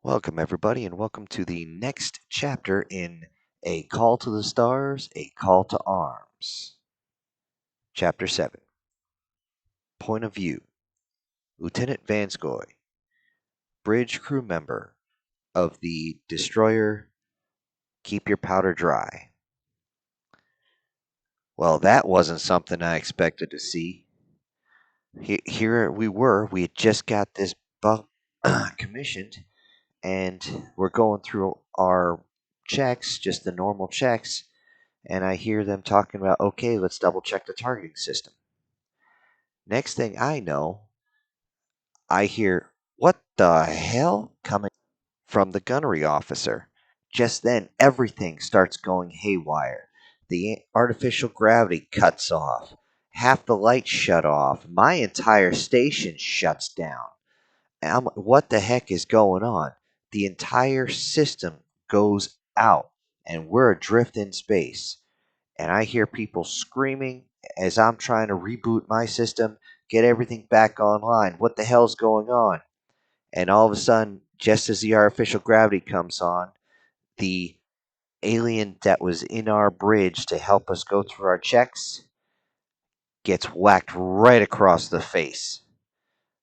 Welcome, everybody, and welcome to the next chapter in A Call to the Stars, A Call to Arms. Chapter 7 Point of View. Lieutenant Vanscoy, bridge crew member of the destroyer Keep Your Powder Dry. Well, that wasn't something I expected to see. Here we were, we had just got this bug commissioned, and we're going through our checks, just the normal checks. And I hear them talking about, okay, let's double check the targeting system. Next thing I know, I hear, what the hell, coming from the gunnery officer. Just then, everything starts going haywire. The artificial gravity cuts off. Half the lights shut off. My entire station shuts down. What the heck is going on? The entire system goes out, and we're adrift in space. And I hear people screaming as I'm trying to reboot my system, get everything back online. What the hell's going on? And all of a sudden, just as the artificial gravity comes on, the alien that was in our bridge to help us go through our checks gets whacked right across the face.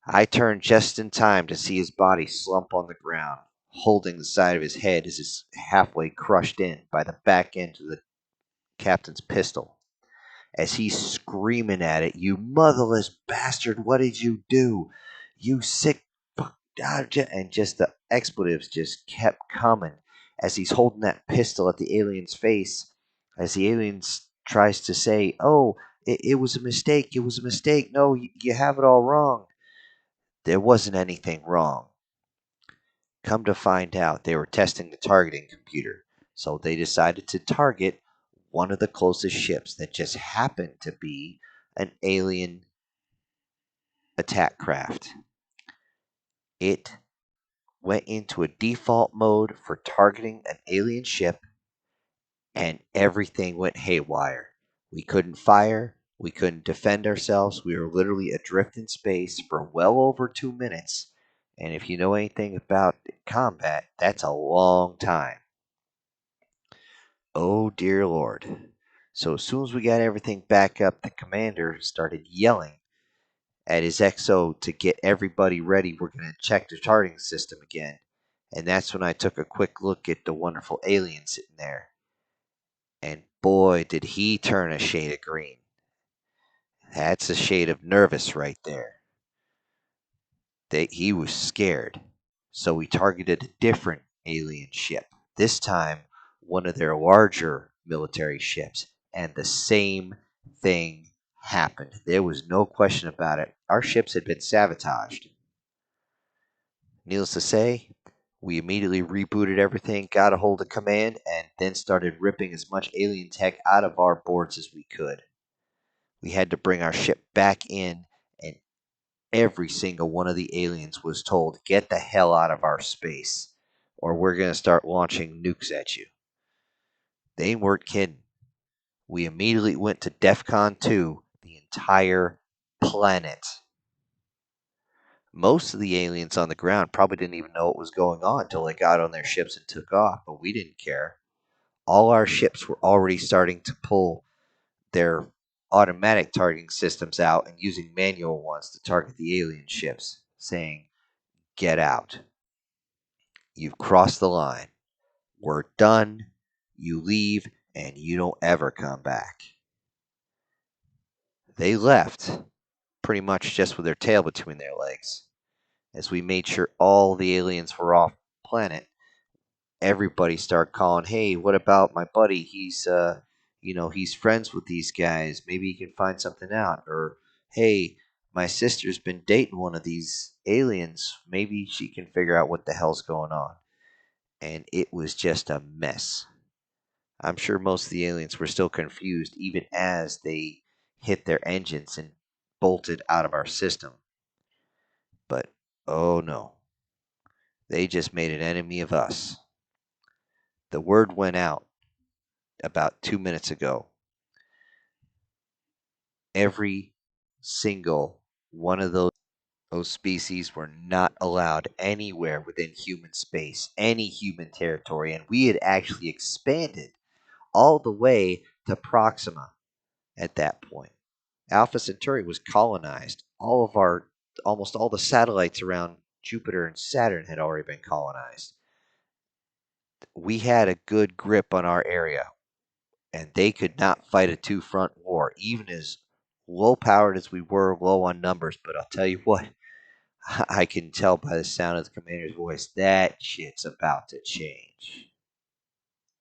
I turn just in time to see his body slump on the ground, holding the side of his head as it's halfway crushed in by the back end of the captain's pistol. As he's screaming at it, "You motherless bastard, what did you do? You sick fuck." And just the expletives just kept coming as he's holding that pistol at the alien's face. As the alien tries to say, "Oh, it was a mistake. It was a mistake. No, you have it all wrong." There wasn't anything wrong. Come to find out, they were testing the targeting computer. So they decided to target one of the closest ships that just happened to be an alien attack craft. It went into a default mode for targeting an alien ship, and everything went haywire. We couldn't fire, we couldn't defend ourselves. We were literally adrift in space for well over 2 minutes. And if you know anything about combat, that's a long time. Oh, dear Lord. So as soon as we got everything back up, the commander started yelling at his XO to get everybody ready. We're going to check the targeting system again. And that's when I took a quick look at the wonderful alien sitting there. And boy, did he turn a shade of green. That's a shade of nervous right there. He was scared. So we targeted a different alien ship. This time, one of their larger military ships. And the same thing happened. There was no question about it. Our ships had been sabotaged. Needless to say, we immediately rebooted everything, got a hold of command, and then started ripping as much alien tech out of our boards as we could. We had to bring our ship back in, and every single one of the aliens was told, "Get the hell out of our space, or we're going to start launching nukes at you." They weren't kidding. We immediately went to DEFCON 2, the entire planet. Most of the aliens on the ground probably didn't even know what was going on until they got on their ships and took off, but we didn't care. All our ships were already starting to pull their automatic targeting systems out and using manual ones to target the alien ships, saying, "Get out. You've crossed the line. We're done. You leave, and you don't ever come back." They left, pretty much just with their tail between their legs. As we made sure all the aliens were off planet, everybody started calling, "Hey, what about my buddy? He's friends with these guys. Maybe he can find something out." Or, "Hey, my sister's been dating one of these aliens. Maybe she can figure out what the hell's going on." And it was just a mess. I'm sure most of the aliens were still confused even as they hit their engines and bolted out of our system. But oh no, they just made an enemy of us. The word went out about 2 minutes ago. Every single one of those Those species were not allowed anywhere within human space, any human territory, and we had actually expanded all the way to Proxima at that point. Alpha Centauri was colonized. Almost all the satellites around Jupiter and Saturn had already been colonized. We had a good grip on our area, and they could not fight a two-front war, even as low-powered as we were, low on numbers. But I'll tell you what, I can tell by the sound of the commander's voice that shit's about to change.